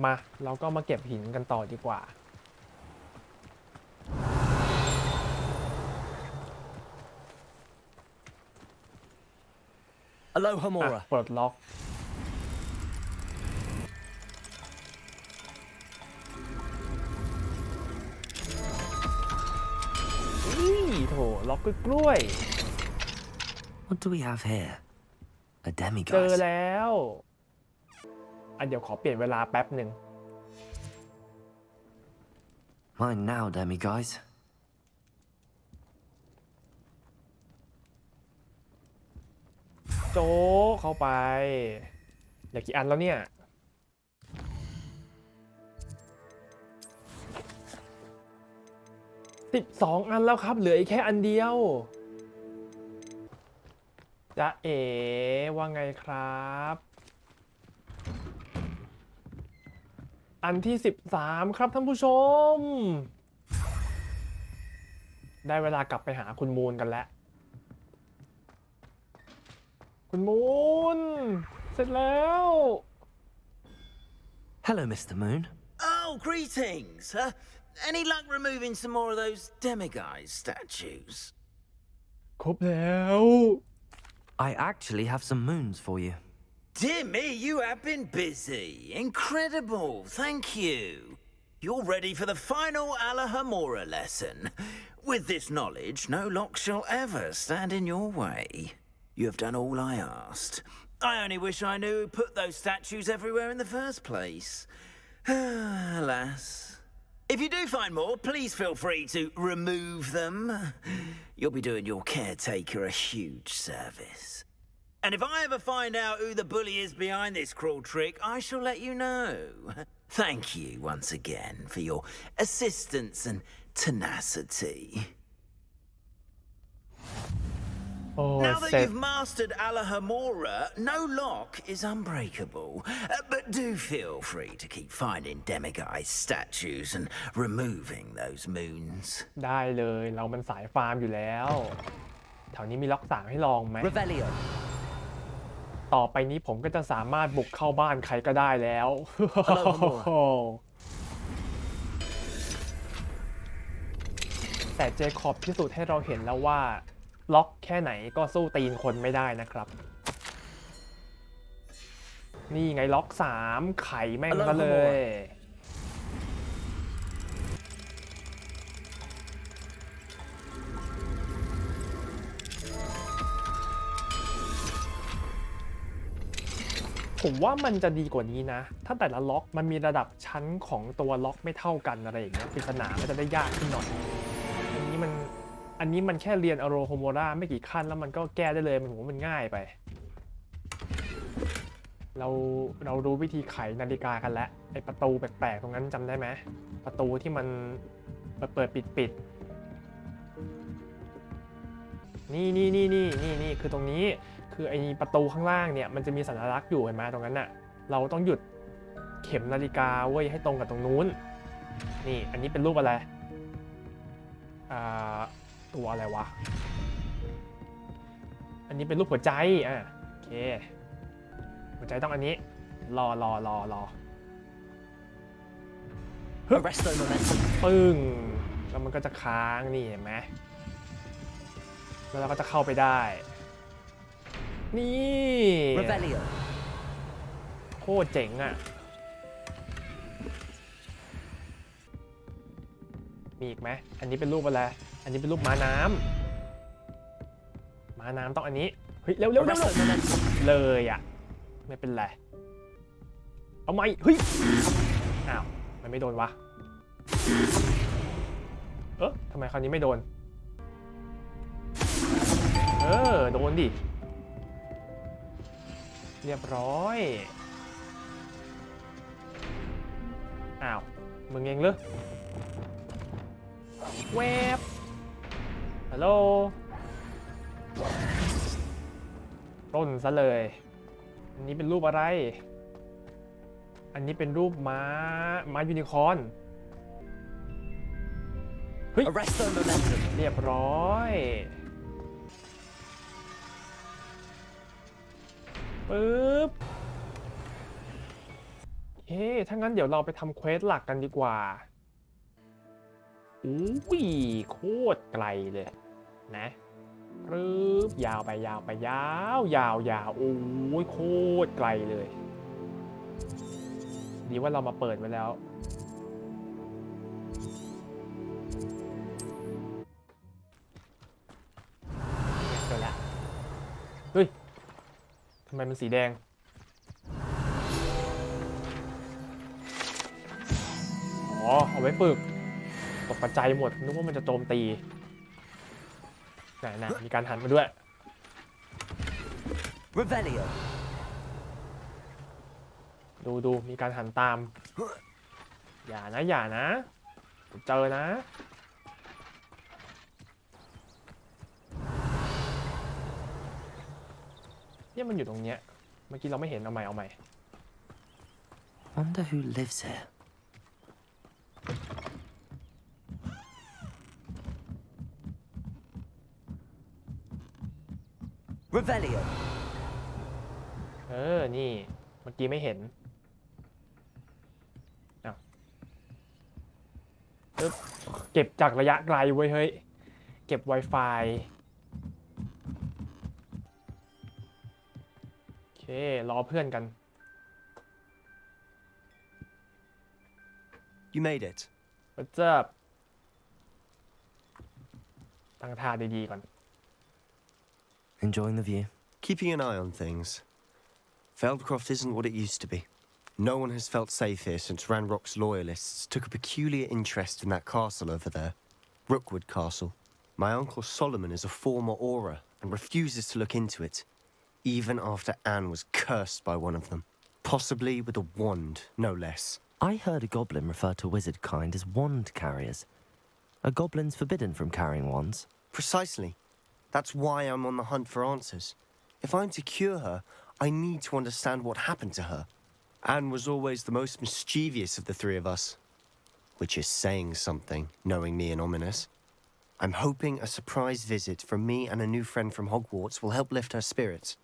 มาเราก็มาเก็บหินกันต่อดีกว่า Alohomora ปลดล็อกโถล็อกกล้วย What do we have here? A เจอ demiguise. แล้วเดี๋ยวขอเปลี่ยนเวลาแป๊บหนึ่ง Mine now, demiguise. โจ๊กเข้าไปอยากกี่อันแล้วเนี่ย12 อันแล้วครับเหลืออีกแค่อันเดียวจ๊ะเอ๋ว่าไงครับอันที่13ครับท่านผู้ชมได้เวลากลับไปหาคุณมูลกันแล้วคุณมูลเสร็จแล้ว Hello, Mr. Moon. Oh, greetings. Any luck removing some more of those demiguise statues? ครบแล้ว I actually have some moons for you. Dear me, you have been busy. Incredible. Thank you. You're ready for the final Alohomora lesson. With this knowledge, no lock shall ever stand in your way. You have done all I asked. I only wish I knew who put those statues everywhere in the first place. Alas. If you do find more, please feel free to remove them. You'll be doing your caretaker a huge service. And if I ever find out who the bully is behind this cruel trick, I shall let you know. Thank you once again for your assistance and tenacity. Now that you've mastered Alohomora, no lock is unbreakable. But do feel free to keep finding demiguise statues and removing those moons. ได้เลยเรามันสายฟาร์มอยู่แล้วแถวนี้มีล็อก3ให้ลองไหม Revelio. ต่อไปนี้ผมก็จะสามารถบุกเข้าบ้านใครก็ได้แล้ว แต่เจคอบพิสูจน์ให้เราเห็นแล้วว่าล็อกแค่ไหนก็สู้ตีนคนไม่ได้นะครับนี่ไงล็อก3ไข่แม่งซะเลยผมว่ามันจะดีกว่านี้นะถ้าแต่ละล็อกมันมีระดับชั้นของตัวล็อกไม่เท่ากันอะไรอย่างเงี้ยปริศนามันจะได้ยากขึ้นหน่อยอันนี้มันแค่เรียนอโรโฮโมราไม่กี่ขั้นแล้วมันก็แก้ได้เลยผมว่ามันง่ายไปเรารู้วิธีไขนาฬิกากันแล้วไอประตูแปลกๆตรงนั้นจำได้ไหมประตูที่มันเปิดปิดนี่คือตรงนี้คือไอประตูข้างล่างเนี่ยมันจะมีสัญลักษณ์อยู่เห็นไหมตรงนั้นน่ะเราต้องหยุดเข็มนาฬิกาเว้ยให้ตรงกับตรงนู้นนี่อันนี้เป็นรูปอะไรตัวอะไรวะอันนี้เป็นรูปหัวใจโอเคหัวใจต้องอันนี้รอArresto momentum. ปึ้งแล้วมันก็จะค้างนี่เห็นไหมแล้วเราก็จะเข้าไปได้นี่ Revelio. โคตรเจ๋งอ่ะมีอีกไหมอันนี้เป็นรูปอะไรอันนี้เป็นรูปม้าน้ำต้องอันนี้เฮ้ยเร็วเลยอ่ะไม่เป็นไรเอาไหมเฮ้ยอ้าวมันไม่โดนวะทำไมคราวนี้ไม่โดนโดนดิเรียบร้อยอ้าวมึงเองเหรอแวบฮัลโหลต้นซะเลยอันนี้เป็นรูปอะไรอันนี้เป็นรูปม้ายูนิคอร์นเฮ้ย Arresto momentum. เรียบร้อยปึ๊บโอเค ถ้างั้นเดี๋ยวเราไปทำเควสหลักกันดีกว่าอุ้ยโคตรไกลเลยนะปึ๊บยาวไปยาวไปยาวยาวยาวโอ้ยโคตรไกลเลยดีว่าเรามาเปิดไว้แล้วเจอแล้วเฮ้ยทำไมมันสีแดงอ๋อเอาไว้ฝึกตกกระจายหมดนึกว่ามันจะโจมตีน่ะมีการหันมาด้วย Revelio. ดูมีการหันตามอย่านะเจอนะเนี่ยมันอยู่ตรงเนี้ยเมื่อกี้เราไม่เห็นเอาใหม่ Wonder who lives here. Revelio. นี่เมื่อกี้ไม่เห็นอ้าวปึ๊บเก็บจากระยะไกลไว้เฮ้ยเก็บ Wi-Fi โอเครอเพื่อนกัน You made it. What's up ตั้งท่าดีๆก่อน Enjoying the view. Keeping an eye on things. Feldcroft isn't what it used to be. No one has felt safe here since Ranrock's loyalists took a peculiar interest in that castle over there. Rookwood Castle. My uncle Solomon is a former Auror and refuses to look into it, even after Anne was cursed by one of them. Possibly with a wand, no less. I heard a goblin refer to wizard kind as wand carriers. Are goblins forbidden from carrying wands? Precisely. That's why I'm on the hunt for answers. If I'm to cure her, I need to understand what happened to her. Anne was always the most mischievous of the three of us. Which is saying something, knowing me and ominous. I'm hoping a surprise visit from me and a new friend from Hogwarts will help lift her spirits.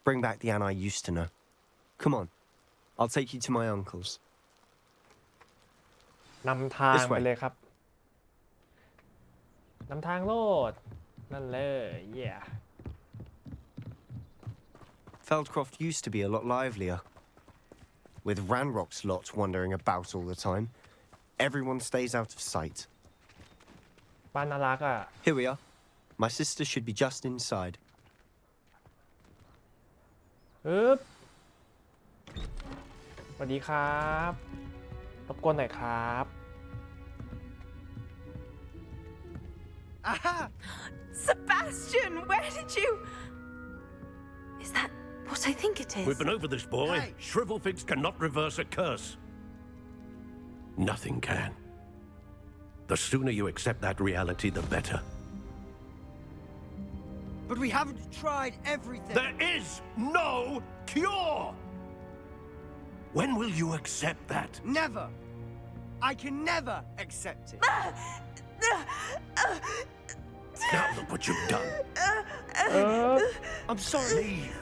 Bring back the Anne I used to know. Come on. I'll take you to my uncle's. นำทางไปเลยครับนำทางโลดนั่นเลย yeah Feldcroft used to be a lot livelier. With Ranrock's lot wandering about all the time, everyone stays out of sight. บ้านน่ารักอ่ะ Here we are. My sister should be just inside. ปึ๊บสวัสดีครับรบกวนหน่อยครับ Aha! Sebastian, where did you... Is that what I think it is? We've been over this, boy. Hey. Shrivelfigs cannot reverse a curse. Nothing can. The sooner you accept that reality, the better. But we haven't tried everything. There is no cure! When will you accept that? Never. I can never accept it. Now look what you've done. เออ I'm sorry. Leave.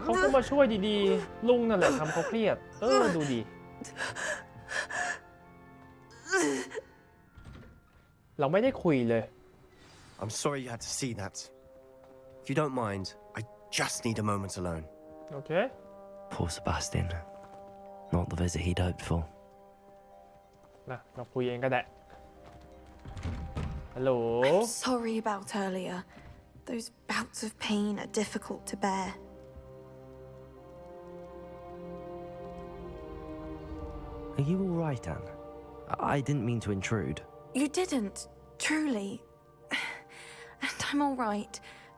เขาก็มาช่วยดีๆลุงนั่นแหละทำเขาเครียดดูดิเราไม่ได้คุยเลย I'm sorry you had to see that. If you don't mind, I just need a moment alone. โอเค Poor Sebastian. Not the visit he'd hoped for. นะเราคุยเองก็ได้ฮัลโหล I'm sorry about earlier. Those bouts of pain are difficult to bear. Are you all right, Anne? I didn't mean to intrude. You didn't, truly. And I'm all right.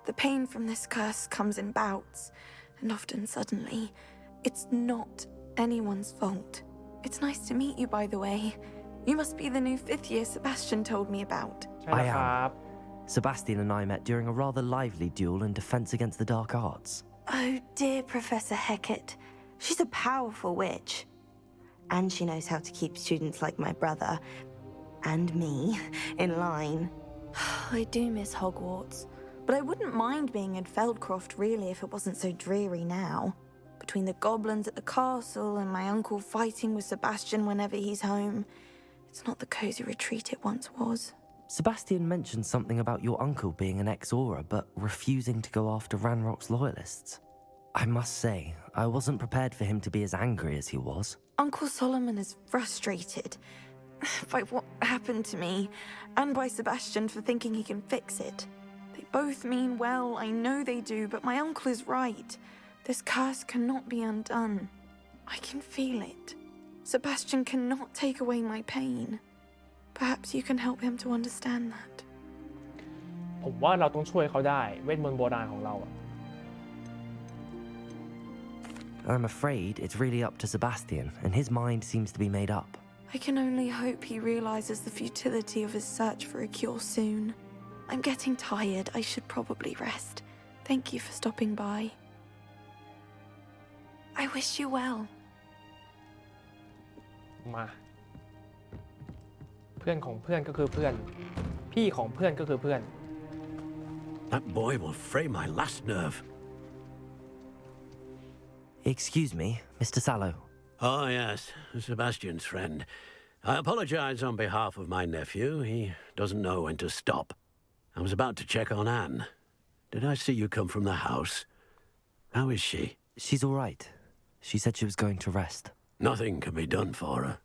The pain from this curse comes in bouts, and often suddenly. It's not anyone's fault. It's nice to meet you, by the way. You must be the new 5th year Sebastian told me about. ใช่แล้วครับ Sebastian and I met during a rather lively duel in defense against the dark arts. Oh, dear Professor Hecat. She's a powerful witch. And she knows how to keep students like my brother and me in line. I do miss Hogwarts, but I wouldn't mind being in Feldcroft really if it wasn't so dreary now. But between the goblins at the castle and my uncle fighting with Sebastian whenever he's home. It's not the cozy retreat it once was. Sebastian mentioned something about your uncle being an ex-Aura, but refusing to go after Ranrock's loyalists. I must say, I wasn't prepared for him to be as angry as he was. Uncle Solomon is frustrated by what happened to me, and by Sebastian for thinking he can fix it. They both mean well, I know they do, but my uncle is right. This curse cannot be undone. I can feel it. Sebastian cannot take away my pain. Perhaps you can help him to understand that. ผมว่าเราต้องช่วยเขาได้เวทมนต์โบราณของเราอะ I'm afraid it's really up to Sebastian, and his mind seems to be made up. I can only hope he realizes the futility of his search for a cure soon. I'm getting tired. I should probably rest. Thank you for stopping by. I wish you well. มาเพื่อนของเพื่อนก็คือเพื่อนพี่ของเพื่อนก็คือเพื่อน That boy will fray my last nerve. Excuse me, Mr. Sallow. Oh, yes, Sebastian's friend. I apologize on behalf of my nephew. He doesn't know when to stop. I was about to check on Anne. Did I see you come from the house? How is she? She's all right. She said she was going to rest. Nothing can be done for her.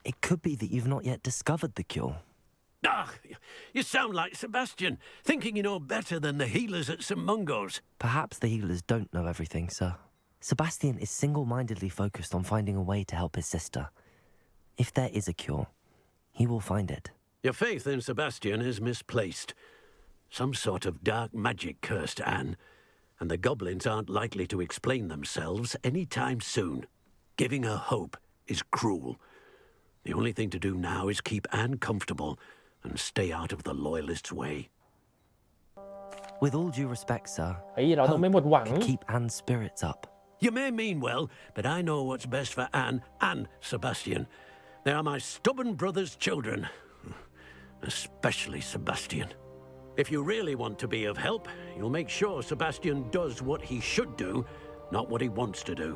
It could be that you've not yet discovered the cure. Ah, you sound like Sebastian, thinking you know better than the healers at St. Mungo's. Perhaps the healers don't know everything, sir. Sebastian is single-mindedly focused on finding a way to help his sister. If there is a cure, he will find it. Your faith in Sebastian is misplaced. Some sort of dark magic cursed Anne, and the goblins aren't likely to explain themselves any time soon. Giving her hope is cruel. The only thing to do now is keep Anne comfortable and stay out of the loyalists' way. With all due respect, sir, เฮ้ยเราต้องไม่หมดหวัง could keep Anne's spirits up. You may mean well, but I know what's best for Anne and Sebastian. They are my stubborn brother's children, especially Sebastian. If you really want to be of help, you'll make sure Sebastian does what he should do, not what he wants to do.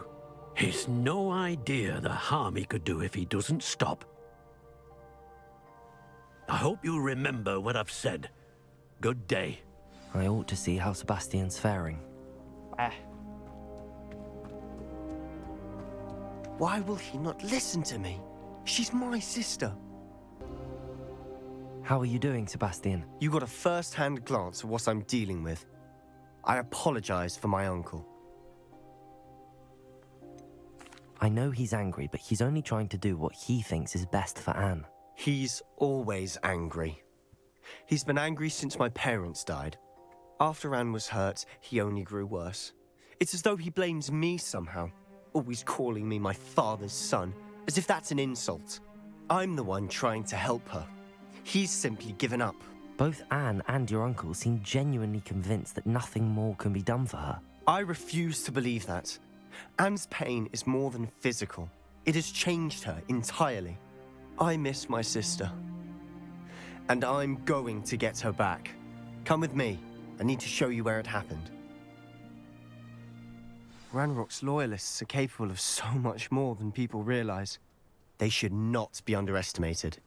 He's no idea the harm he could do if he doesn't stop. I hope you remember what I've said. Good day. I ought to see how Sebastian's faring. ไป Why will he not listen to me? She's my sister. How are you doing, Sebastian? You got a first-hand glance at what I'm dealing with. I apologize for my uncle. I know he's angry, but he's only trying to do what he thinks is best for Anne. He's always angry. He's been angry since my parents died. After Anne was hurt, he only grew worse. It's as though he blames me somehow, always calling me my father's son, as if that's an insult. I'm the one trying to help her. He's simply given up. Both Anne and your uncle seem genuinely convinced that nothing more can be done for her. I refuse to believe that. Anne's pain is more than physical. It has changed her entirely. I miss my sister. And I'm going to get her back. Come with me. I need to show you where it happened. Ranrock's loyalists are capable of so much more than people realize. They should not be underestimated.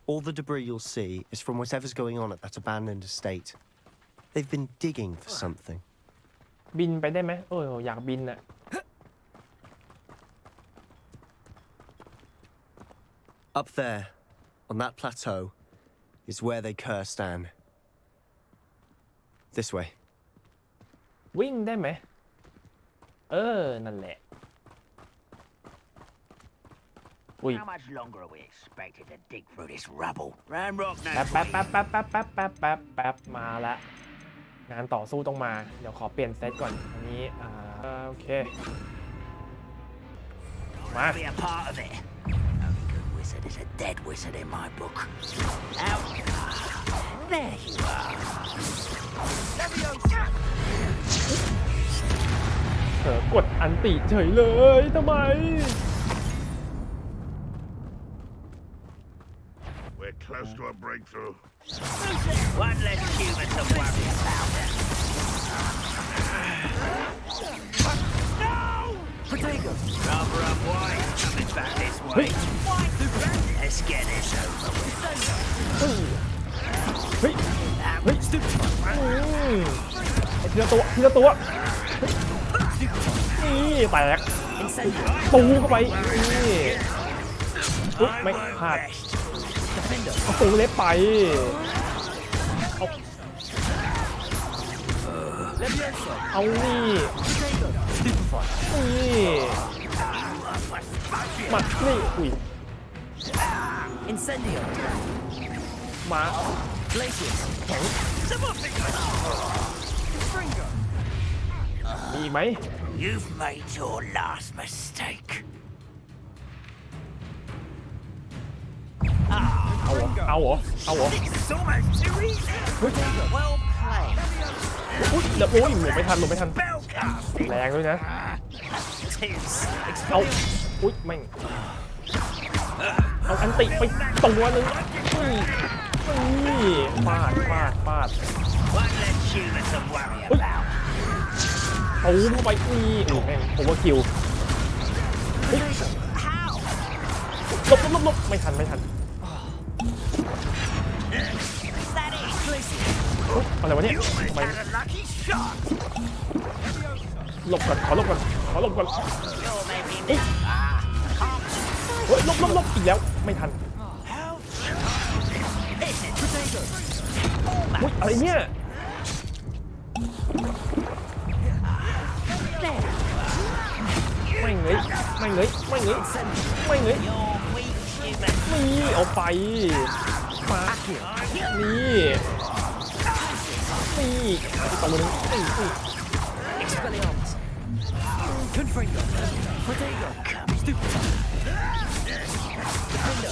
All the debris you'll see is from whatever's going on at that abandoned estate. They've been digging for something. บินไปได้ไหมอยากบินอะ Up there, on that plateau, is where they cursed Anne. This way. วิ่งได้ไหมนั่นแหละ How much longer are we expected to dig through this rubble? Ranrock แป๊บ knows. แป๊บแป๊บแป๊บแป๊บแป๊บแป๊บแป๊บแป๊บมาละงานต่อสู้ต้องมาเดี๋ยวขอเปลี่ยนเซตก่อนอันนี้โอเคมา Be a part of it. Only good wizard is a dead wizard in my book. Out. There you are. เผลอกดอันติเฉยเลยทำไม We're close to for a breakthrough. One less human to worry about. Protego! Rather unwise coming back this way. Let's get this over with. เฮ้ยเฮ้ยเฮ้ยทีละตัวทีละตัวนี่แตกปูเข้าไปนี่อุ๊ยไม่พลาดเอาปูเล็บไปเอานี่นี่มานี่อุ้ย Incendio! มา Glacius! แข็งมีอีกไหม You've made your last mistake. เอาเหรอเอาเหรอเอาเหรอ It's almost too easy. Well played. อุ๊ยเดี๋ยวโอ้ยหลบไม่ทันหลบไม่ทัน Spellcasting. แรงด้วยนะ Tips. เอาอุ๊ยแม่งเอาอันติไปตัวหนึงนี่ฟาด One less human to worry Ui. about. เอาเข้าไปนี่อุ้ยแม่งโอเวอร์คิวหลบไม่ทันอุ๊ยอะไรวะเนี่ยทำไม Had a lucky shot. หลบก่อนขอหลบก่อน You're making me. เฮ้ยหลบอีกแล้วไม่ทัน อุ๊ยอะไรเนี่ยไม่เงยนี่เอาไปมานี่ตัวนึงนี่ Expelliarmus! Confringo! Protego! Stupefy! Defendo!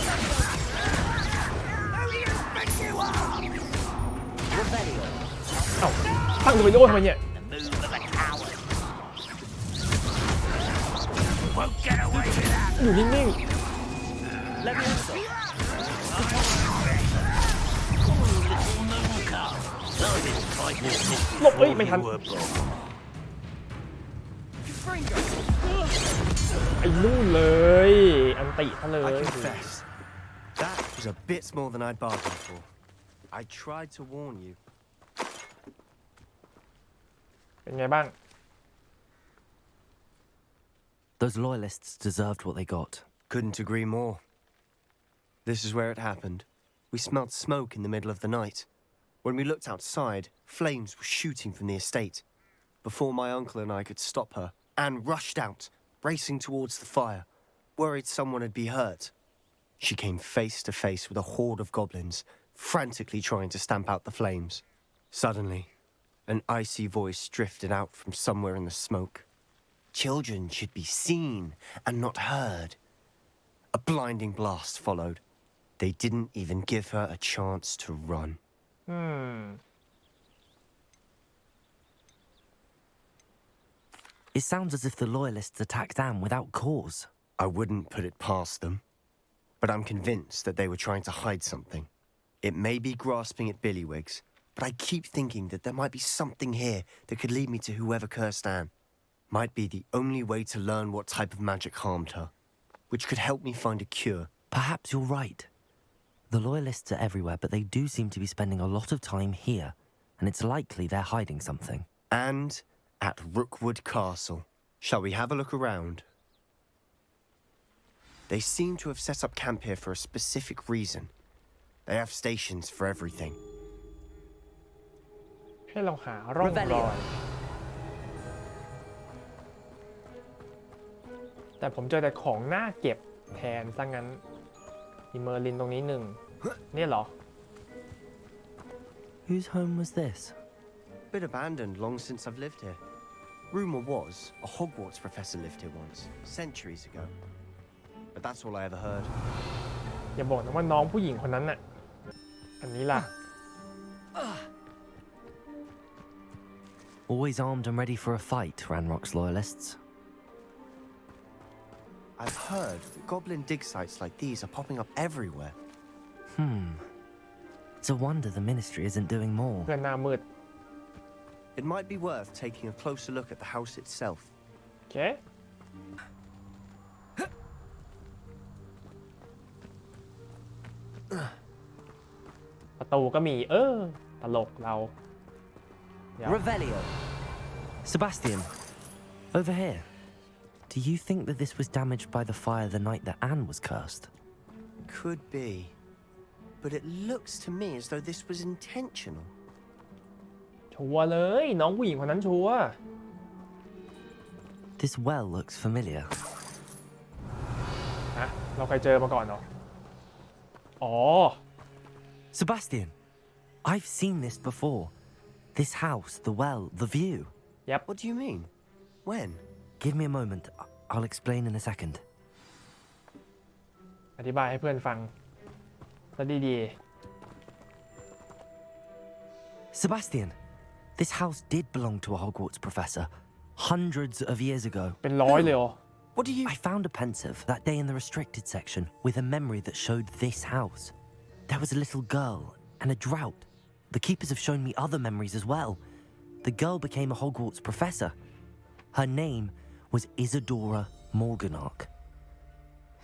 Revelio! เอ้าตั้งตัวไปโยนทำไมเนี่ย The move of a coward. Won't get away with that. อยู่นิ่ง Levioso! I didn't quite walk in ๆหลบไม่ทัน before you were born. Confringo! ไอ้นู่นเลยอันติซะเลย I confess, that was a bit more than I'd bargained for. I tried to warn you. เป็นไงบ้าง Those loyalists deserved what they got. Couldn't agree more. This is where it happened. We smelled smoke in the middle of the night. When we looked outside, flames were shooting from the estate. Before my uncle and I could stop her, Anne rushed out, racing towards the fire, worried someone had been hurt. She came face to face with a horde of goblins, frantically trying to stamp out the flames. Suddenly, an icy voice drifted out from somewhere in the smoke. Children should be seen and not heard. A blinding blast followed. They didn't even give her a chance to run. It sounds as if the loyalists attacked Anne without cause. I wouldn't put it past them, but I'm convinced that they were trying to hide something. It may be grasping at Billywigs, but I keep thinking that there might be something here that could lead me to whoever cursed Anne. Might be the only way to learn what type of magic harmed her, which could help me find a cure. Perhaps you're right. The loyalists are everywhere, but they do seem to be spending a lot of time here, and it's likely they're hiding something. And at Rookwood Castle. Shall we have a look around? They seem to have set up camp here for a specific reason. They have stations for everything. ให้เราหาร่องรอย แต่ผมเจอแต่ของน่าเก็บแทนซะงั้นมีเมอร์ลินตรงนี้หนึ่งเนี่ยเหรอ Whose home was this? Bit abandoned long since I've lived here. Rumor was a Hogwarts professor lived here once, centuries ago. But that's all I ever heard. อย่าบอกนะว่าน้องผู้หญิงคนนั้นน่ะอันนี้ล่ะ Always armed and ready for a fight, Ranrock's loyalists. I've heard that goblin dig sites like these are popping up everywhere. It's a wonder the ministry isn't doing more. เพื่อนหน้ามืด It might be worth taking a closer look at the house itself. โอเคประตูก็มีตลกเราเดี๋ยว Revelio. Sebastian, over here. Do you think that this was damaged by the fire the night that Anne was cursed? Could be. But it looks to me as though this was intentional. ชัวร์เลยน้องผู้หญิงคนนั้นชัวร์ This well looks familiar. ฮะเราเคยเจอมาก่อนเหรออ๋อ Sebastian, I've seen this before. This house, the well, the view. Yep. What do you mean? When? Give me a moment. I'll explain in a second. อธิบายให้เพื่อนฟังซะดี Sebastian, this house did belong to a Hogwarts professor hundreds of years ago. ๆเป็นร้อยเลยเหรอ What do you... I found a pensive that day in the restricted section with a memory that showed this house. There was a little girl and a drought. The keepers have shown me other memories as well. The girl became a Hogwarts professor. Her name was Isadora Morganach.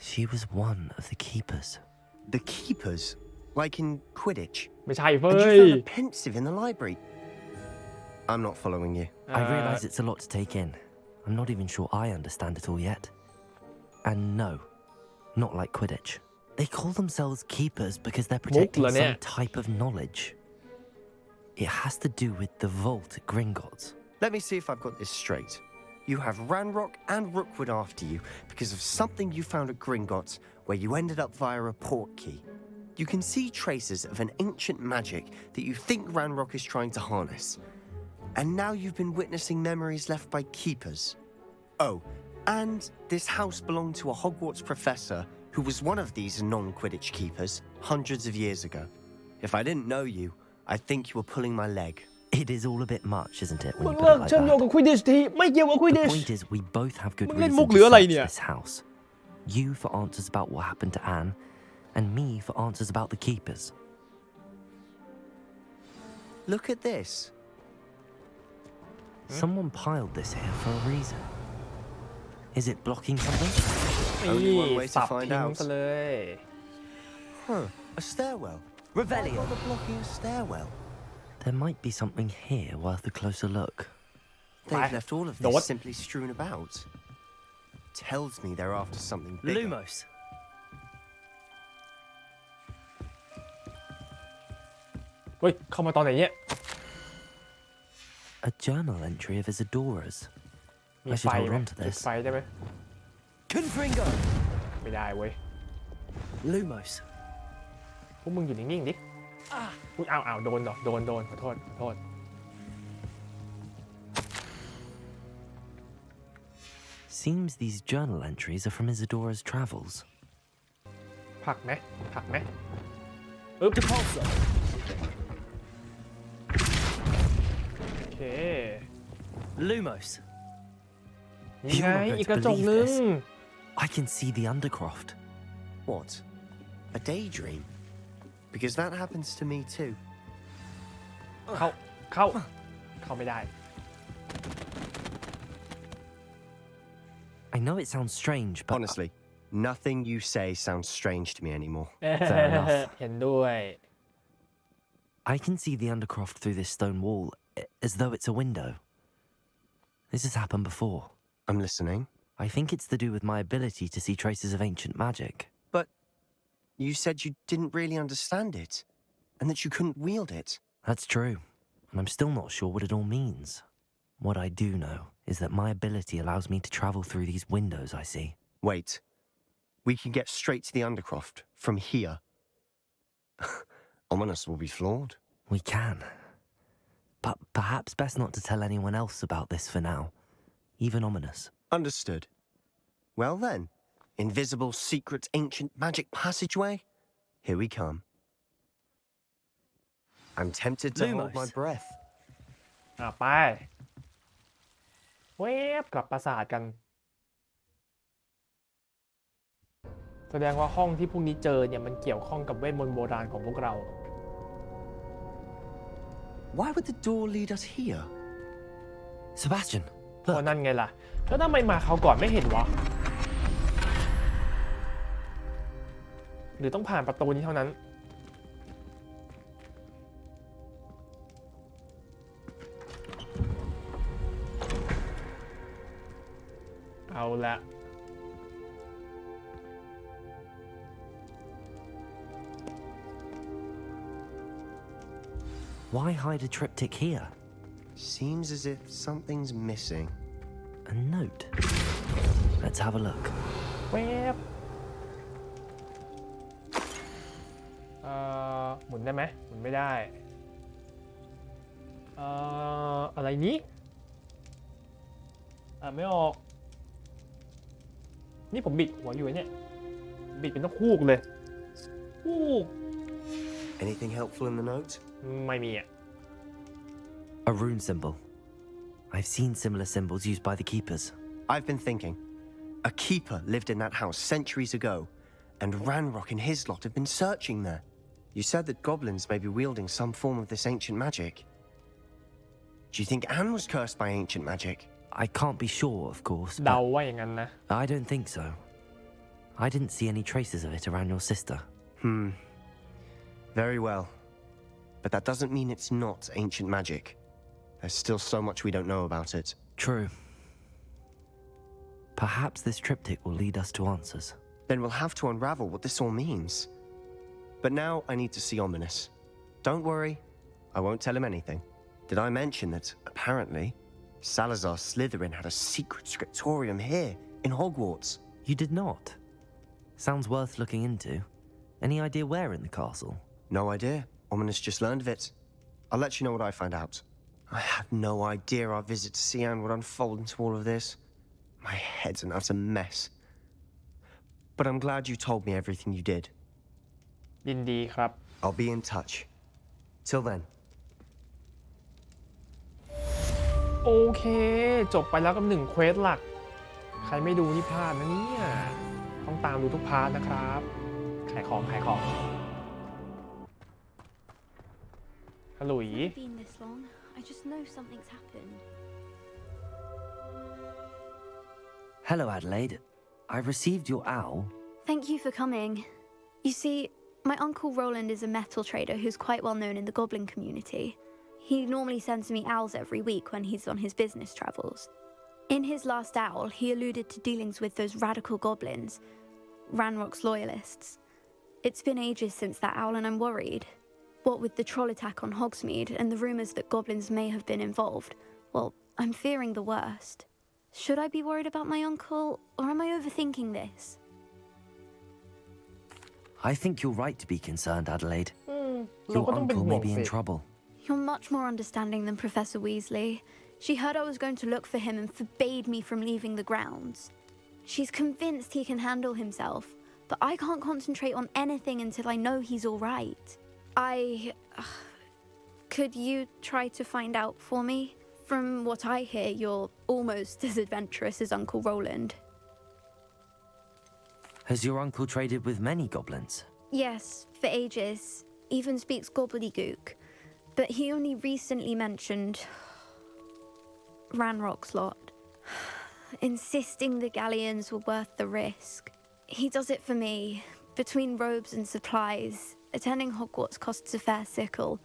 She was one of the keepers. The keepers? Like in Quidditch? ไม่ใช่เว้ And you ย found a pensive in the library? I'm not following you. I realize it's a lot to take in. I'm not even sure I understand it all yet. And no, not like Quidditch. They call themselves keepers because they're protecting some type of knowledge. It has to do with the vault at Gringotts. Let me see if I've got this straight. You have Ranrock and Rookwood after you because of something you found at Gringotts where you ended up via a portkey. You can see traces of an ancient magic that you think Ranrock is trying to harness. And now you've been witnessing memories left by keepers. Oh, and this house belonged to a Hogwarts professor who was one of these non-Quidditch keepers hundreds of years ago. If I didn't know you, I'd think you were pulling my leg. It is all a bit much, isn't it, มึ when ง you เลิ put ก it เชื่อม like โยง that? กับควิดิชทีไม่เกี่ยวกับควิดิ The ช point is, we both have good มึงเล่น reason มุก to หรืออะไร search เนี่ย this house. You for answers about what happened to Anne, and me for answers about the keepers. Look at this. Someone piled this here for a reason. Is it blocking something? Only นี่ one way to สับ find ทิ้ง out. ซะเลย Huh, a stairwell. Why Revelio. bother blocking a stairwell? There might be something here worth a closer look. They've Bye. left all of What? this simply strewn about. Tells me they're after something bigger. Lumos. เฮ้ยเข้ามาตอนไหนเนี่ย A journal entry of Isadora's. มี I ไฟ should hold ไหม on to จุด this. ไฟได้ไหม Confringo. ไม่ได้เว้ย Lumos. พวกมึงอยู่นิ่งๆดิอุ๊ยอ้าวโดนเหรอโดนขอโทษ Seems these journal entries are from Isadora's travels. ผลักไหมอึ๊บ Depulso. โอเค Lumos. นี่ไง You're not going อีก to กระจก believe นึง this. I can see the Undercroft. What? A daydream? Because that happens to me too. เข้าไม่ได้ I know it sounds strange, but Honestly, nothing you say sounds strange to me anymore. Fair enough. เห็นด้วย I can see the Undercroft through this stone wall as though it's a window. This has happened before. I'm listening. I think it's to do with my ability to see traces of ancient magic. But you said you didn't really understand it, and that you couldn't wield it. That's true, and I'm still not sure what it all means. What I do know is that my ability allows me to travel through these windows I see. Wait. We can get straight to the Undercroft from here. Ominous will be flawed. We can. But perhaps best not to tell anyone else about this for now. Even Ominous. Understood. Well then, invisible, secret, ancient magic passageway? Here we come. I'm tempted to hold my Lumos. breath. ไปเวฟกลับปราสาทกัน แสดงว่าห้องที่พวกนี้เจอเนี่ยมันเกี่ยวข้องกับเวทมนต์โบราณของพวกเรา Why would the door lead us here? Sebastian, เพราะ look. นั่นไงล่ะ แล้วทำไมมาเขาก่อนไม่เห็นวะ หรือต้องผ่านประตูนี้เท่านั้น เอาละ Why hide a triptych here? Seems as if something's missing. A note. Let's have a look. แวบหมุนได้ไหมหมุนไม่ได้ อะไรนี้ไม่ออก นี่ผมบิดหัวอยู่เนี่ย บิดเป็นต้องคูกเลยคูก Anything helpful in the note? ไม่มีอ่ะ A rune symbol. I've seen similar symbols used by the keepers. I've been thinking. A keeper lived in that house centuries ago, and Ranrock and his lot have been searching there. You said that goblins may be wielding some form of this ancient magic. Do you think Anne was cursed by ancient magic? I can't be sure, of course, เดา but ว่าอย่างนั้นนะ I don't think so. I didn't see any traces of it around your sister. Very well. But that doesn't mean it's not ancient magic. There's still so much we don't know about it. True. Perhaps this triptych will lead us to answers. Then we'll have to unravel what this all means. But now I need to see Ominous. Don't worry, I won't tell him anything. Did I mention that, apparently, Salazar Slytherin had a secret scriptorium here, in Hogwarts? You did not. Sounds worth looking into. Any idea where in the castle? No idea. Ominous just learned of it. I'll let you know what I find out. I had no idea our visit to Sian would unfold into all of this. My head's an utter mess. But I'm glad you told me everything you did. ยินดีครับ I'll be in touch. Till then. โอเค จบไปแล้วกับ1เควสหลัก ใครไม่ดูนี่พลาดนะเนี่ย ต้องตามดูทุกพาร์ทนะครับ ขายของฮัลโหล Been this long. I just know something's happened. Hello, Adelaide. I received your owl. Thank you for coming. You see, my uncle Roland is a metal trader who's quite well known in the goblin community. He normally sends me owls every week when he's on his business travels. In his last owl, he alluded to dealings with those radical goblins, Ranrock's loyalists. It's been ages since that owl and I'm worried. What with the troll attack on Hogsmeade and the rumours that goblins may have been involved, well, I'm fearing the worst. Should I be worried about my uncle, or am I overthinking this? I think you're right to be concerned, Adelaide. เรา Your ก็ต้องเป็น uncle ห่ว may ง be สิ in trouble. You're much more understanding than Professor Weasley. She heard I was going to look for him and forbade me from leaving the grounds. She's convinced he can handle himself, but I can't concentrate on anything until I know he's all right. Could you try to find out for me? From what I hear, you're almost as adventurous as Uncle Roland. Has your uncle traded with many goblins? Yes, for ages. Even speaks gobbledygook. But he only recently mentioned Ranrock's lot, insisting the galleons were worth the risk. He does it for me. Between robes and supplies, attending Hogwarts costs a fair sickle.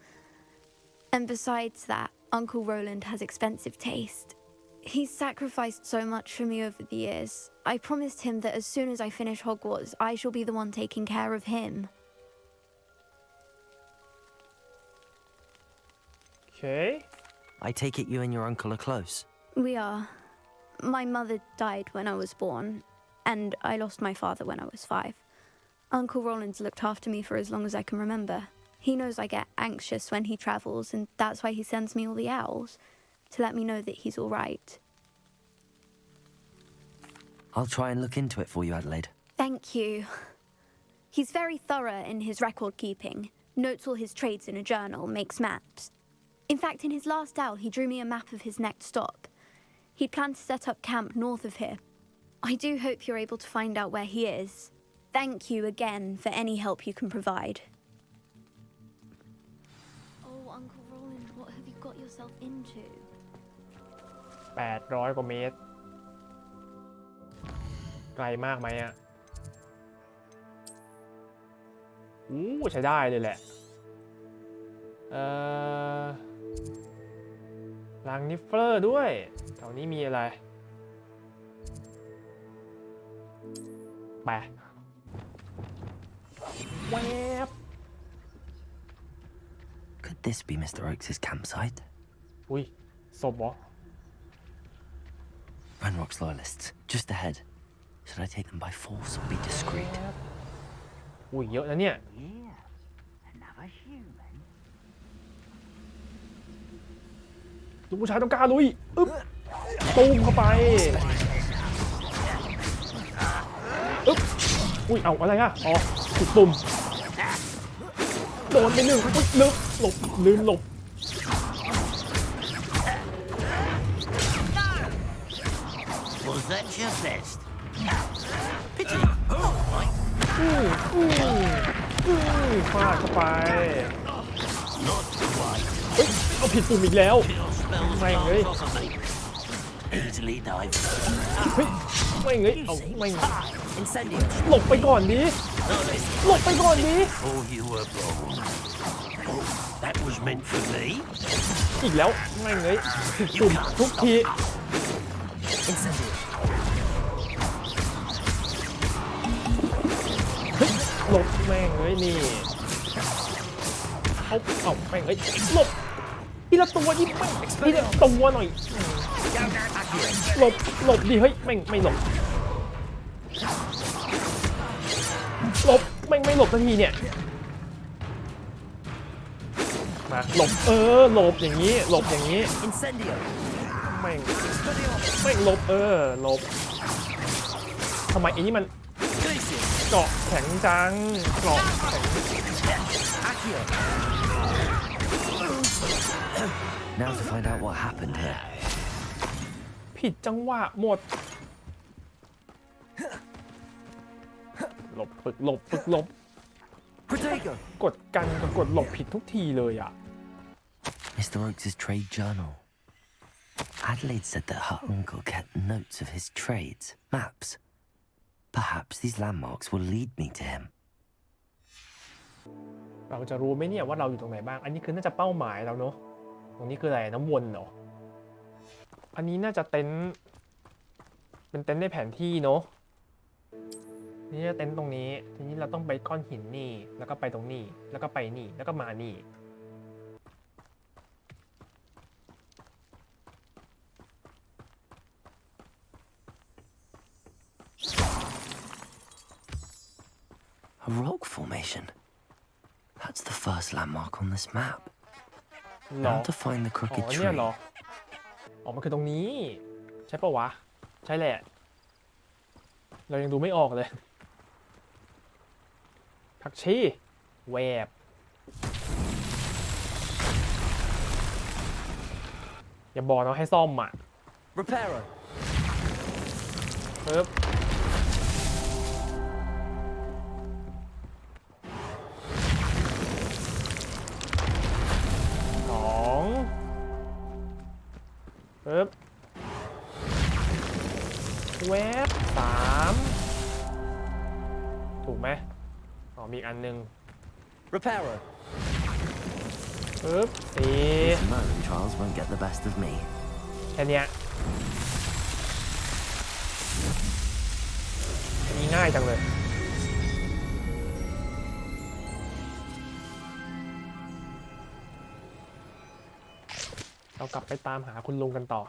And besides that, Uncle Roland has expensive taste. He's sacrificed so much for me over the years. I promised him that as soon as I finish Hogwarts, I shall be the one taking care of him. Okay. I take it you and your uncle are close. We are. My mother died when I was born, and I lost my father when I was 5. Uncle Roland's looked after me for as long as I can remember. He knows I get anxious when he travels, and that's why he sends me all the owls, to let me know that he's all right. I'll try and look into it for you, Adelaide. Thank you. He's very thorough in his record keeping, notes all his trades in a journal, makes maps. In fact, in his last owl, he drew me a map of his next stop. He'd planned to set up camp north of here. I do hope you're able to find out where he is. Thank you again for any help you can provide. Oh, Uncle Roland, what have yourself into? 800 กว่าเมตรไกลมากไหมอ่ะใช้ได้เลยแหละรังนิฟเฟอร์ด้วยแถวนี้มีอะไรไปแวบ Could this be Mr. Oakes' campsite? อุ้ยศพเหรอ Renrock's loyalists, just ahead. Should I take them by force or be discreet? อุ้ยเยอะนะเนี่ย Another human. ลูกผู้ชายต้องกล้าลุยอึ๊บตูมเข้าไปอึ๊บอุ้ยเอาอะไรอ่ะอ๋อถูกปุ่มโดนไปหนึ่งอุ้ยลืมหลบ Was that your best? Pity. ฟาดเข้าไป Not quite. เฮ้ยเอาผิดปุ่มอีกแล้ว Your spells Mày bounce ơi. off of me. Easily dive. เฮ้ยไม่เงยเอาไม่ Incendio. หลบไปก่อนดิ No, listen. หลบไปก่อนดิ Oh, you were wrong. Oh, that was meant for me. อีกแล้วไม่เงยผิดปุ่มทุกที Incendio. หลบแม่งเงยนี่เอาแม่งเงยหลบทีละตัวดิทีละตัวหน่อยหลบดิเฮ้ยแม่งไม่หลบแม่งไม่หลบสักทีเนี่ยมาหลบหลบอย่างนี้หลบอย่างนี้ Incendio. แม่งหลบหลบทำไมไอ้นี่มันเกาะแข็งจังเกาะแข็ง Now to find out what happened here. ผิดจังหวะหมดหลบฝึกหลบ Protego. กดกันกับกดหลบผิดทุกทีเลยอ่ะ Mr. Oakes' trade journal. Adelaide said that her uncle kept notes of his trades, maps. Perhaps these landmarks will lead me to him. เราจะรู้ไหมเนี่ยว่าเราอยู่ตรงไหนบ้างอันนี้คือน่าจะเป้าหมายเราเนอะตรงนี้คืออะไรน้ำวนเหรออันนี้น่าจะเต็นท์เป็นเต็นท์ในแผนที่เนอะนี่จะเต็นท์ตรงนี้ทีนี้เราต้องไปก้อนหินนี่แล้วก็ไปตรงนี้แล้วก็ไปนี่แล้วก็มานี่ A rock formation. That's the first landmark on this map. หรอ Now to find the อ๋อ crooked เนี่ย tree. เหรออ๋อมันคือตรงนี้ใช่ปะวะใช่แหละเรายังดูไม่ออกเลยผักชีแวบอย่าบอกนะให้ซ่อมอ่ะ Reparo. ปึ๊บสองปึ๊บแวบสามถูกไหมอ๋อมีอีกอันหนึ่ง Reparo. ปึ๊บสี่ These Merlin trials won't get the best of me. แค่เนี้ยอันนี้ง่ายจังเลยเรากลับไปตามหาคุณลุงกันต่อ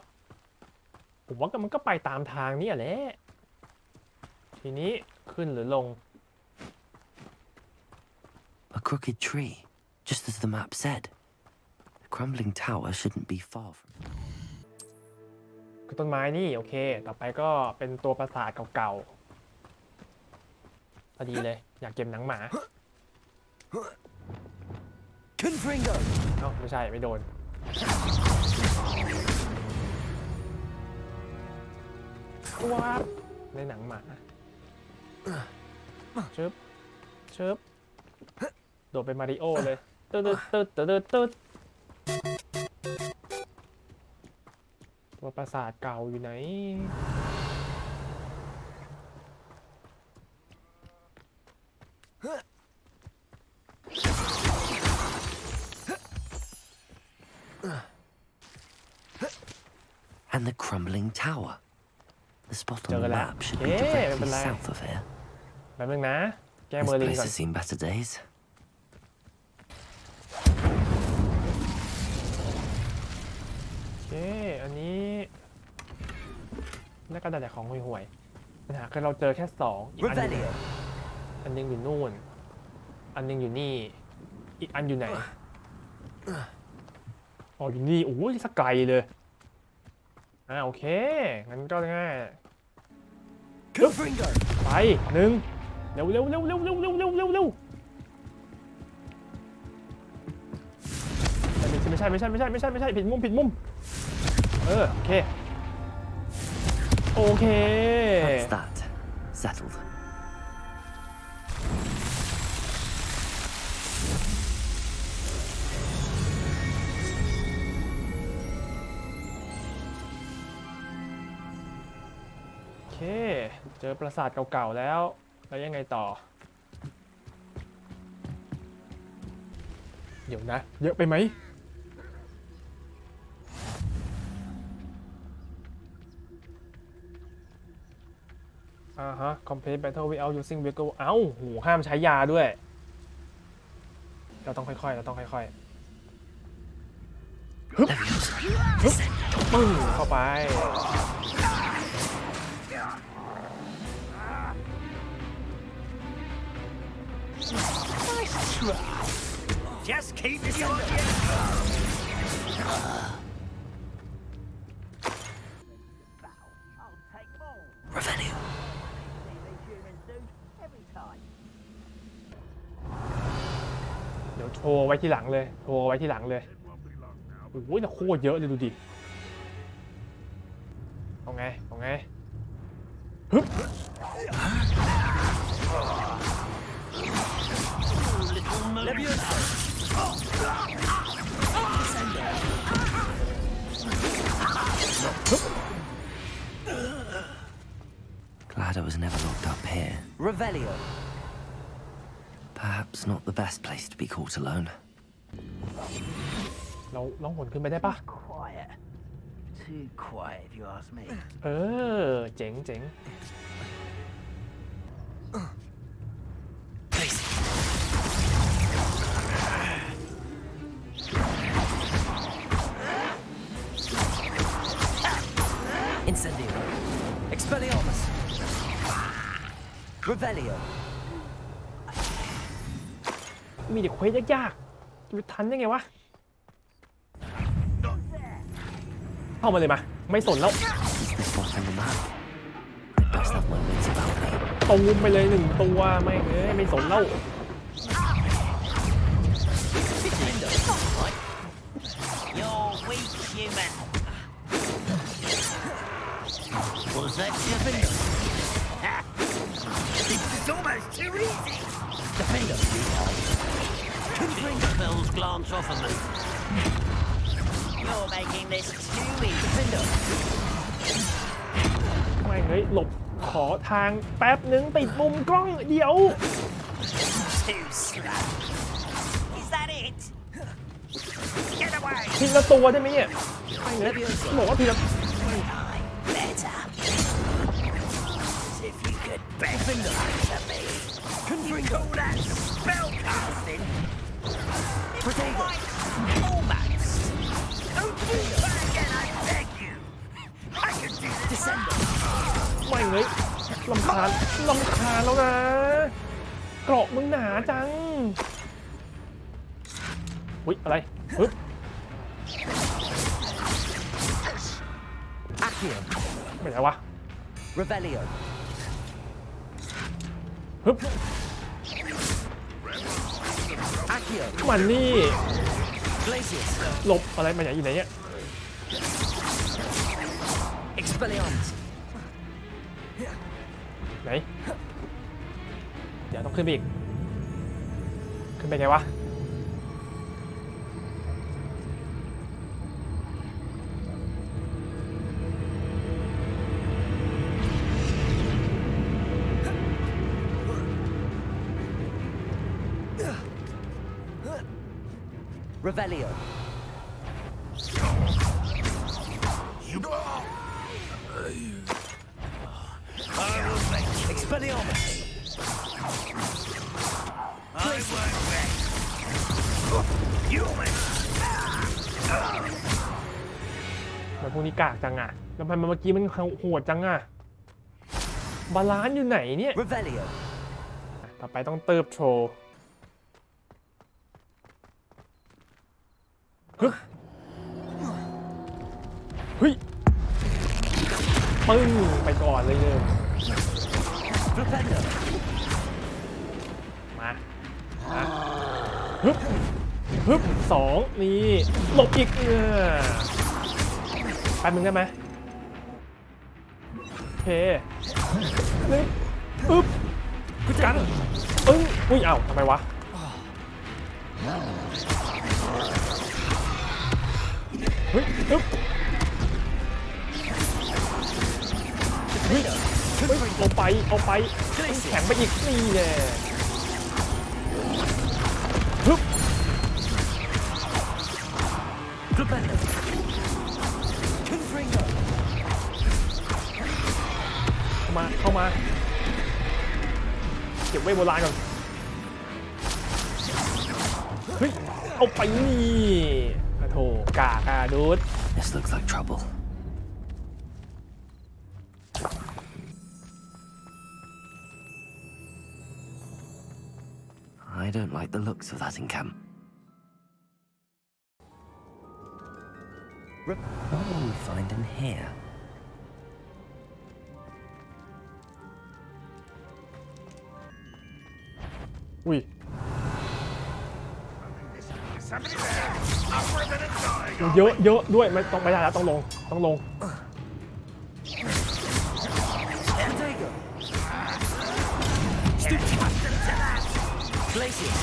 ผมว่ามันก็ไปตามทางนี่แหละทีนี้ขึ้นหรือลง A crooked tree, just as the map said. The crumbling tower shouldn't be far from. คือต้นไม้นี่โอเคต่อไปก็เป็นตัวปราสาทเก่าๆพอดีเลยอยากเก็บหนังหมา Confringo. เอ้าไม่ใช่ไม่โดนว้าบในหนังหมาชึบชึบโดดไปมาริโอเลยตึ๊ดตึ๊ดตึ๊ดตึ๊ดตึ๊ด ตัวปราสาทเก่าอยู่ไหนAnd the crumbling tower. The spot on the Chờ map should be cái directly bên này. south of here. แป๊บนึงนะแก้เม This อร์ลิน place ก่อน has seen better days. โอเคอันนี้น่าก็ได้แต่ของห่วยๆปัญหาคือเราเจอแค่2อีกอันหนึงอยู่นู่นอันหนึงอยู่นี่อีกอันอยู่ไหนอ๋ออยู่นี่โอ้ยสักไกลเลยโอเคงั้นก็ง่ายไปหนึ่งเร็วไม่ใช่ผิดมุมโอเค That's that. Settled. โอเคเจอปราสาทเก่าๆแล้วยังไงต่อเดี๋ยวนะเยอะไปไหมcomplete battle without using vehicle โหห้ามใช้ยาด้วยเราต้องค่อยๆฮึบปึ้งเข้าไปJust keep this on. Revenue. เดี๋ยวโชว์ไว้ที่หลังเลยโอ้ยแต่โคตรเยอะเลยดูดิเอาไงฮึบGlad I was never locked up here. Revelio. Perhaps not the best place to be caught alone. เราล่องหนขึ้นไปได้ปะ Quiet. Too quiet, if you ask me. เจ๋ง Incendio. Expelliarmus. Revelio. มีแต่เควสยากๆจะทันยังไงวะเข้ามาเลยมาไม่สนแล้ว The spot on the map. It does have my wits about me. ตูมไปเลย1ตัวไม่สนแล้ว You're weak, human. Was that Defender? This is almost too easy. Defender. The bells glance off of me. You're making this too easy. Defender. หลบขอทางแป๊บนึงติดมุมกล้องเดี๋ยว Too slow. Is that it? Get away. ทีละตัวได้ไหมเนี่ยบอกว่าทีละ Better. As if you could beg to me. You call that spell casting? Almost. Don't do that again, I beg you. I can do this. Descender. ไม่ลำคาญแล้วนะเกราะมึงหนาจังอุ๊ยอะไรปึ๊บ Accio. ไม่ได้วะ Revelio. ฮึบ Accio. มันนี่ Glacius. หลบอะไรมาอยู่ไหนเนี่ย Expelliarmus. ไหนเดี๋ยวต้องขึ้นไปอีกขึ้นไปไงวะ Revelio. Expelliarmus. มันพวกนี้กากจังอะแล้วมันเมื่อกี้มันโหดจังอะบาลานซ์อยู่ไหนเนี่ย Revelio. ต่อไปต้องเติบโชว์ฮึบเฮ้ยปึ้งไปก่อนเลยเนี่ย Flipendo. มาฮึบฮึบสองนี่หลบอีกแป๊บนึงได้ไหมโอเคนี่อึ๊บกันอุ้ยเอ้าทำไมวะเฮ้ยอึ๊บเฮ้ยเอาไปแข็งไปอีกนี่แน่ฮึบ Flipendo. Confringo. เข้ามาเก็บไว้โบราณก่อนเฮ้ยเอาไปนี่โถกากาดูด This looks like trouble. I don't like the looks of that encamp. What will we find in here? อุ้ยเยอะด้วยไม่ต้องไม่ได้แล้วต้องลงPotato. Glacier.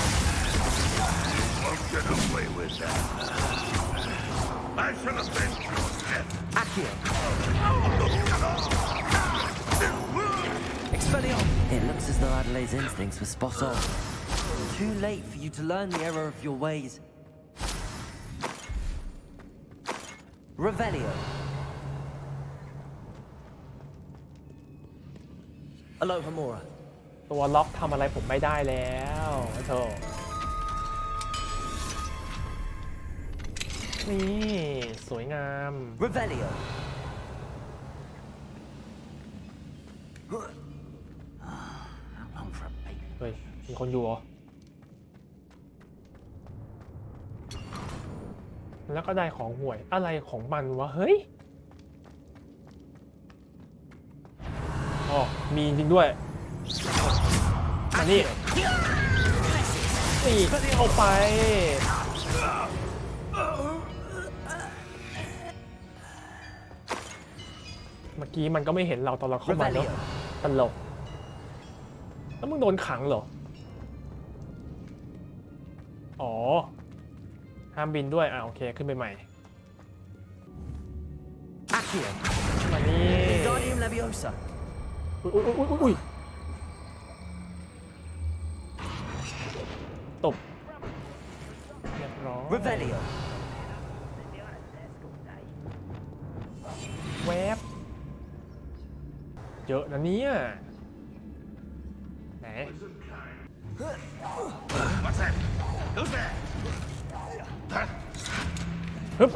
Won't get away with that. I shall avenge your death. Accio. Expelliarmus. It looks as though Adelaide's instincts were spot on. Too late for you to learn the error of your ways. Revelio. Alohomora. ตัวล็อกทำอะไรผมไม่ได้แล้วโธ่นี่สวยงาม Revelio. เฮ้ยมีคนอยู่เหรอแล้วก็ได้ของห่วยอะไรของมันวะเฮ้ยอ๋อมีจริงด้วยอันนี้เอาไปเมื่อกี้มันก็ไม่เห็นเราตอนเราเข้ามาเนาะตลกแล้วมึงโดนขังเหรออ๋อห้ามบินด้วยโอเคขึ้นไปใหม่ Accio. มานี่ Wingardium Leviosa. อุ้ยตบเรียบร้อย Revelio. แวบเยอะนะเนี่ยไหน What's that? Who's there? ฮึบ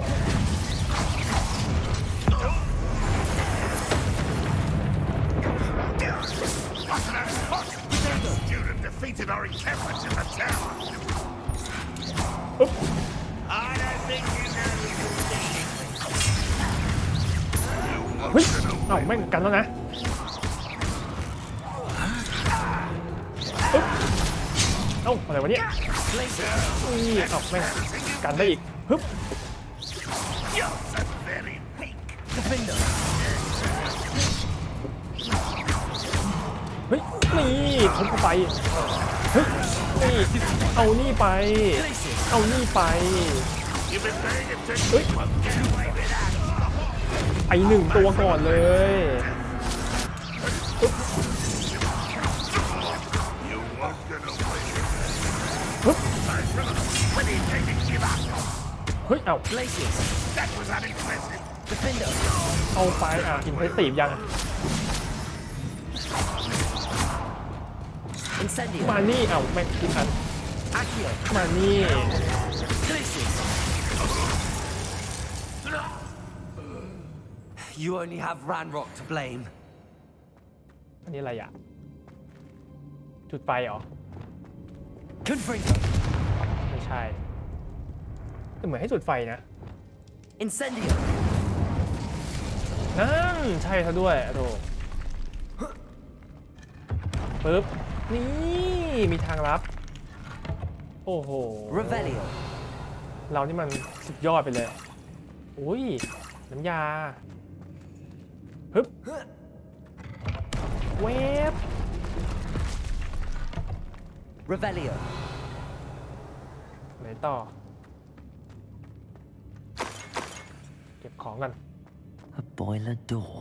Student defeated our encampment in the tower. ฮึบ I don't think you know who you're dealing with. เฮ้ยแม่งกันแล้วนะฮึบอะไรวะเนี่ยนี่แม่งกันได้อีกฮึบ You're so very weak. Defender. เฮ้ยนี่ทุบเข้าไปเฮ้ยนี่เอานี่ไป You've been paying attention. เฮ้ย Get away with that. ไอหนึ่งตัวก่อนเลย You won't get away with that. ฮึบ I shall have when he takes you back. เฮ้ย เอ้า That was unimpressive. เอาไปอินเพรสซีฟยังมานี่เอ้าแม่งทุกอันมานี่ You only have Ranrock to blame. อันนี้อะไรอ่ะจุดไฟเหรอ Confringo. ไม่ใช่แต่เหมือนให้จุดไฟนะ Incendio. นั่นใช่ซะด้วยโธ่ปึ๊บนี่มีทางลับโอ้โห Revelio. เรานี่มันสุดยอดไปเลยอุ้ยน้ำยาฮึบเวฟ Revelio. ไหนต่อเก็บของกัน A boiler door.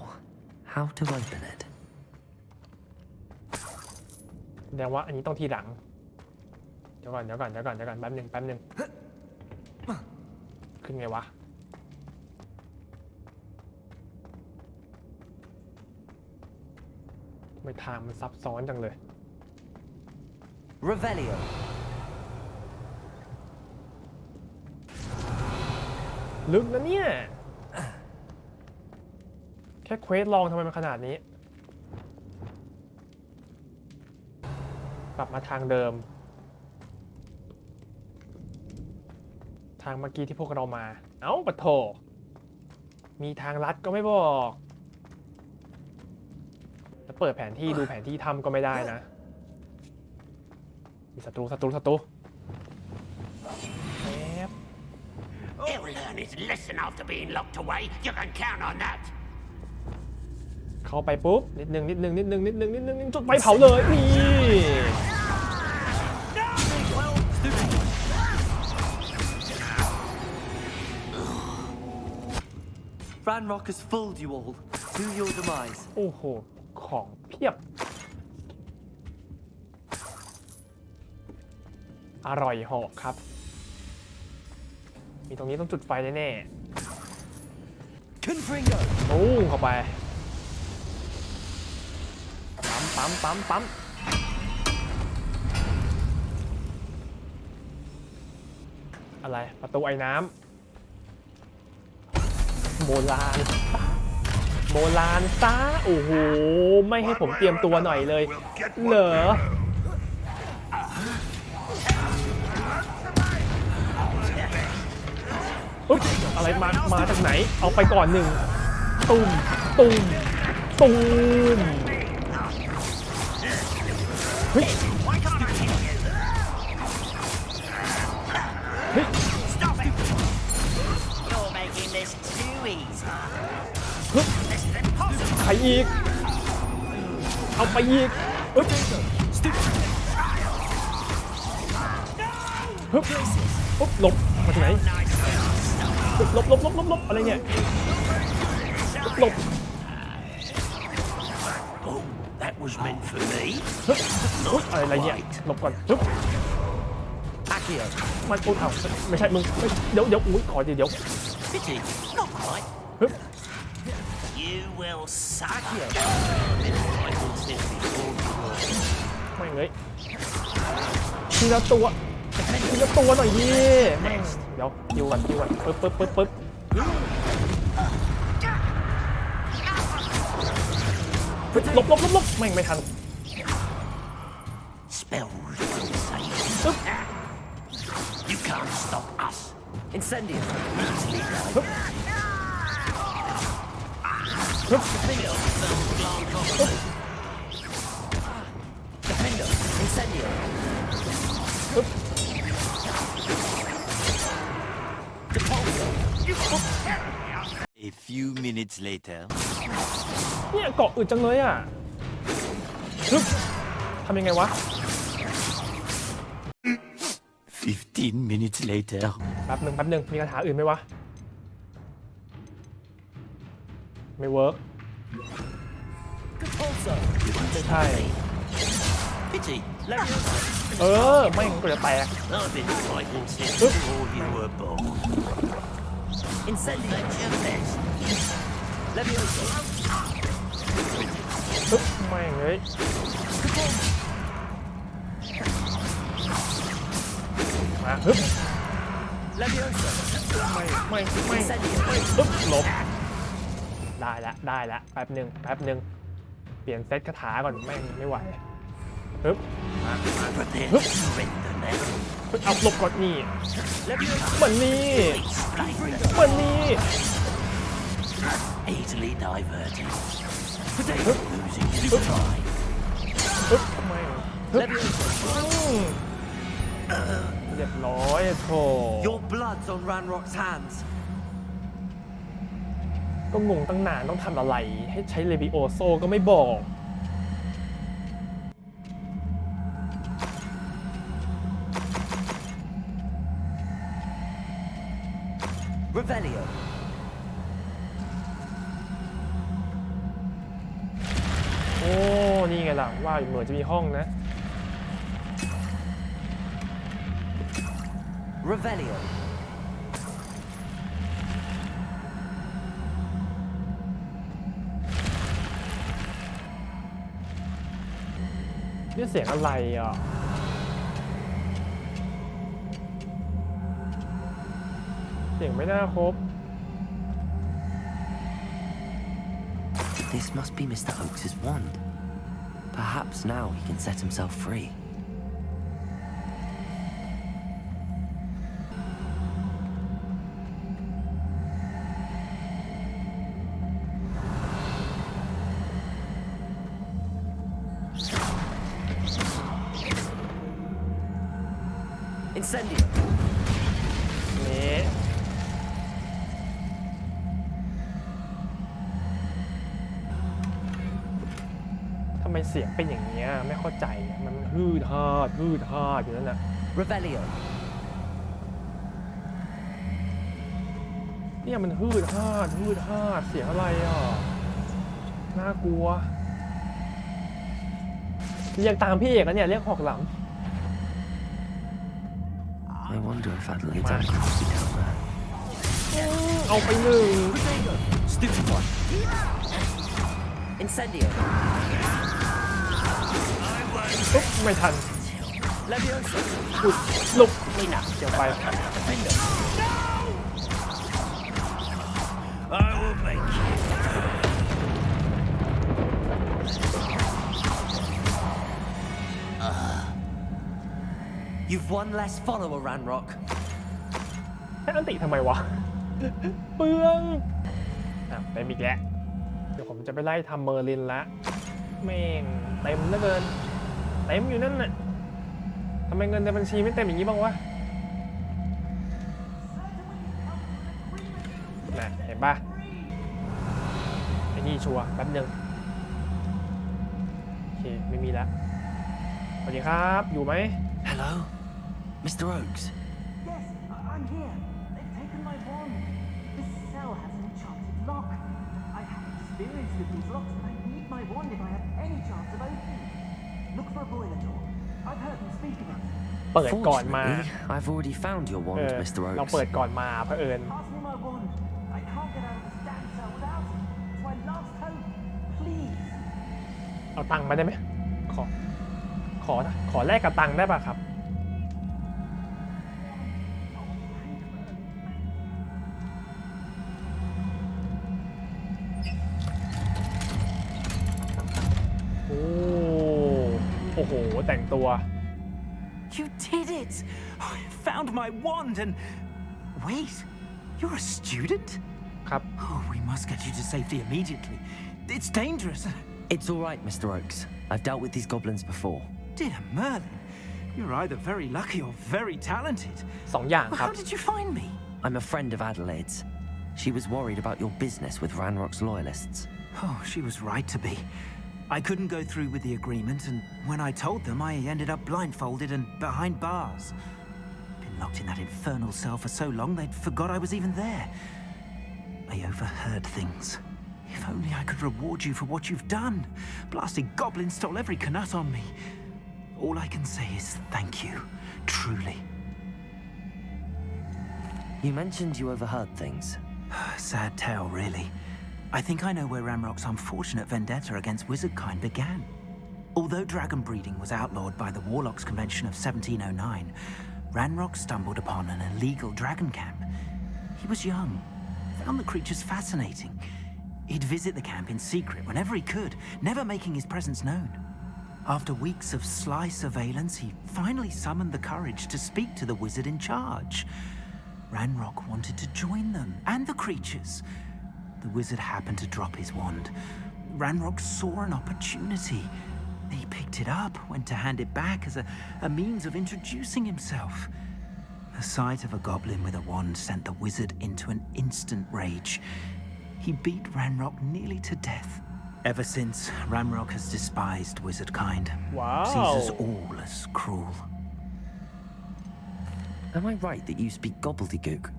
How to open it? แสดงว่าอันนี้ต้องทีหลังเดี๋ยวก่อนแป๊บนึงขึ้นไงวะทำไมทางมันซับซ้อนจังเลย Revelio. ลึกนะเนี่ย แค่เควสลองทำไมมันขนาดนี้กลับมาทางเดิมทางเมื่อกี้ที่พวกเรามาเอ้าปะโถมีทางลัดก็ไม่บอกแล้วเปิดแผนที่ดูแผนที่ทำก็ไม่ได้นะมีศัตรูแป๊บ He'll learn his lesson after being locked away. You can count on that. เข้าไปปุ๊บนิดนึงจุดไฟเผาเลยนี่ Ranrock has fooled you all. To your demise. โอ้โหของเพียบอร่อยเหาะครับมีตรงนี้ต้องจุดไฟแน่ๆ Confringo. โอ้เข้าไปปั๊มอะไรประตูไอ้น้ำโบราณซะโอ้โหไม่ให้ผมเตรียมตัวหน่อยเลยเหรออะไรมาจากไหนเอาไปก่อนหนึ่งตุ้มเฮ้ย Stop it! You're making this too easy. ใครอีกเอาไปอีกหลบมาจากไหนหลบอะไรเนี่ยหลบ Oh, that was meant for me. อะไรเนี่ยหลบก่อนAccio. มันพูดเอาไม่ใช่มึงเดี๋ยวอุ้ยขอเดี๋ยว Pity, not quite. You will suck it. ไม่เลยทีละตัวหน่อยดิแม่งเดี๋ยวคิวก่อนปึ๊บหลบแม่งไม่ทัน Spells will save. You can't stop us. Incendio. Defendo. Incendio. A few minutes later. เนี่ยเกาะอึดจังเลยอ่ะทำยังไงวะ 15 minutes later. แป๊บหนึ่งมีคาถาอื่นไหมวะไม่เวิร์กไม่ใช่ Pity. ไม่งั้นก็จะแตก I've been fighting since before you were born. Incendio. That's your best. Levioso. ไม่งเลยมาLevioso. ไม่หลบได้ละแป๊บหนึ่งเปลี่ยนเซตคาถาก่อนไม่ไหวมา Prepare to surrender now. เอาหลบก่อนนี่ Levioso. มันนี่ Easily diverted. Today losing his pride. ไม่ Levioso. เรียบร้อยโถ Your blood's on Ranrock's hands. ก็งงตั้งนานต้องทำอะไรให้ใช้เลวิโอโซก็ไม่บอก Revelio. โอ้นี่ไงล่ะว่าเหมือนจะมีห้องนะ Revelio. นี่เสียงอะไรอ่ะเสียงไม่น่าครบ This must be Mr. Oakes's wand. Perhaps now he can set himself free. Incendio. นี่ทำไมเสียงเป็นอย่างเงี้ยไม่เข้าใจมันฮืดฮาดอยู่นั่นน่ะ Revelio. เนี่ยมันฮืดฮาดเสียงอะไรอ่ะน่ากลัวเรียกตามพี่เอกนะเนี่ยเรียกหอกหลำ I wonder if Adelaide's uncle will be down there. เอาไปหนึ่ง Stupid one. Incendio. ไม่ทัน Levioso. ลุกไม่หนักเดี๋ยวไป I will make you. You've one less follower, Ranrock. ให้อันติทำไมวะ เปลืองเต็มอีกแล้วเดี๋ยวผมจะไปไล่ทำเมอร์ลินละแม่งเต็มเหลือเกินเต็มอยู่นั่นน่ะทำไมเงินในบัญชีไม่เต็มอย่างนี้บ้างวะน่ะเห็นปะไอ้นี่ชัวร์แป๊บนึงโอเคไม่มีแล้วสวัสดีครับอยู่ไหม Hello? Mr. Oakes? Yes, I'm here. They've taken my wand. This cell has an enchanted lock. I have experience with these locks, but I need my wand if I have any chance of opening it. Look for a boiler door. I've heard them speak about it. เปิดก่อนมา Fortunately, I've already found your wand, Mr. เรา Oakes. เปิดก่อนมาเผอิญ Pass me my wand. I can't get out of this damn cell without it. It's my last hope. Please. เอาตังค์มาได้ไหมขอแลกกับตังค์ได้ป่ะครับโอ้โหแต่งตัว You did it. I found my wand and... Wait, you're a student? ครับ Oh, we must get you to safety immediately. It's dangerous. It's all right, Mr. Oakes. I've dealt with these goblins before. Dear Merlin, you're either very lucky or very talented. สองอย่างครับ How did you find me? I'm a friend of Adelaide's. She was worried about your business with Ranrock's loyalists. Oh, she was right to be. I couldn't go through with the agreement, and when I told them, I ended up blindfolded and behind bars. Been locked in that infernal cell for so long, they'd forgot I was even there. They overheard things. If only I could reward you for what you've done. Blasted goblins stole every canut on me. All I can say is thank you, truly. You mentioned you overheard things. Sad tale, really. I think I know where Ranrock's unfortunate vendetta against wizardkind began. Although dragon breeding was outlawed by the Warlocks Convention of 1709, Ranrock stumbled upon an illegal dragon camp. He was young, found the creatures fascinating. He'd visit the camp in secret whenever he could, never making his presence known. After weeks of sly surveillance, he finally summoned the courage to speak to the wizard in charge. Ranrock wanted to join them and the creatures. The wizard happened to drop his wand. Ranrock saw an opportunity. He picked it up, went to hand it back as a means of introducing himself. The sight of a goblin with a wand sent the wizard into an instant rage. He beat Ranrock nearly to death. Ever since, Ranrock has despised wizardkind. Wow. Sees us all as cruel. Am I right that you speak gobbledygook?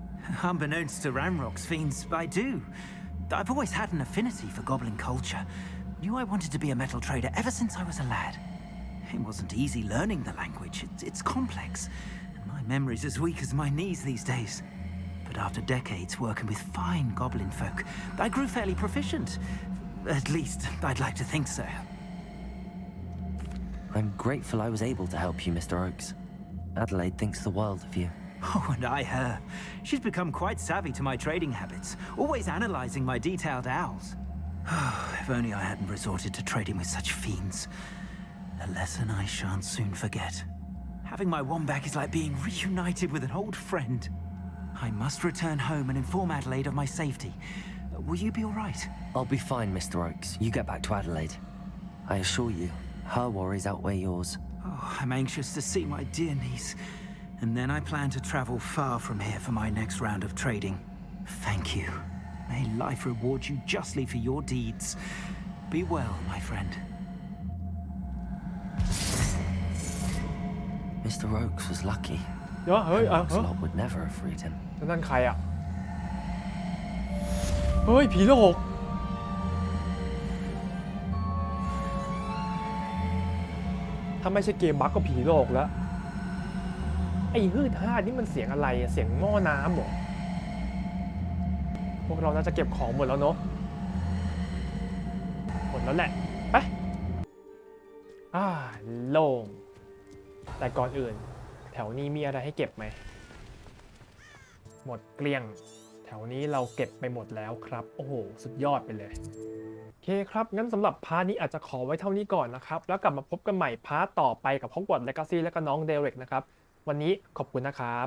Unbeknownst to Ranrock's fiends, I do. I've always had an affinity for goblin culture. Knew I wanted to be a metal trader ever since I was a lad. It wasn't easy learning the language. It's complex, and my memory's as weak as my knees these days. But after decades working with fine goblin folk, I grew fairly proficient. At least, I'd like to think so. I'm grateful I was able to help you, Mr. Oakes. Adelaide thinks the world of you. Oh, and I her. She's become quite savvy to my trading habits, always analyzing my detailed owls. If only I hadn't resorted to trading with such fiends. A lesson I shan't soon forget. Having my wand back is like being reunited with an old friend. I must return home and inform Adelaide of my safety. Will you be all right? I'll be fine, Mr. Oakes. You get back to Adelaide. I assure you, her worries outweigh yours. Oh, I'm anxious to see my dear niece. And then I plan to travel far from here for my next round of trading. Thank you. May life reward you justly for your deeds. Be well, my friend. Mr. Oakes was lucky. เดี๋ยวเฮ้ย Lancelot would never have freed him. แล้วนั่นใครอ่ะเฮ้ยผีโลกถ้าไม่ใช่เกมบั๊กก็ผีโลกแล้วไอ้ฮืดฮาดนี่มันเสียงอะไรเสียงหม้อน้ำเหรอพวกเราน่าจะเก็บของหมดแล้วเนาะหมดแล้วแหละไปโล่งแต่ก่อนอื่นแถวนี้มีอะไรให้เก็บไหมหมดเกลี้ยงแถวนี้เราเก็บไปหมดแล้วครับโอ้โหสุดยอดไปเลยโอเคครับงั้นสำหรับพาร์ทนี้อาจจะขอไว้เท่านี้ก่อนนะครับแล้วกลับมาพบกันใหม่พาร์ทต่อไปกับ Hogwarts Legacy และก็น้องเดเร็กนะครับวันนี้ขอบคุณนะครับ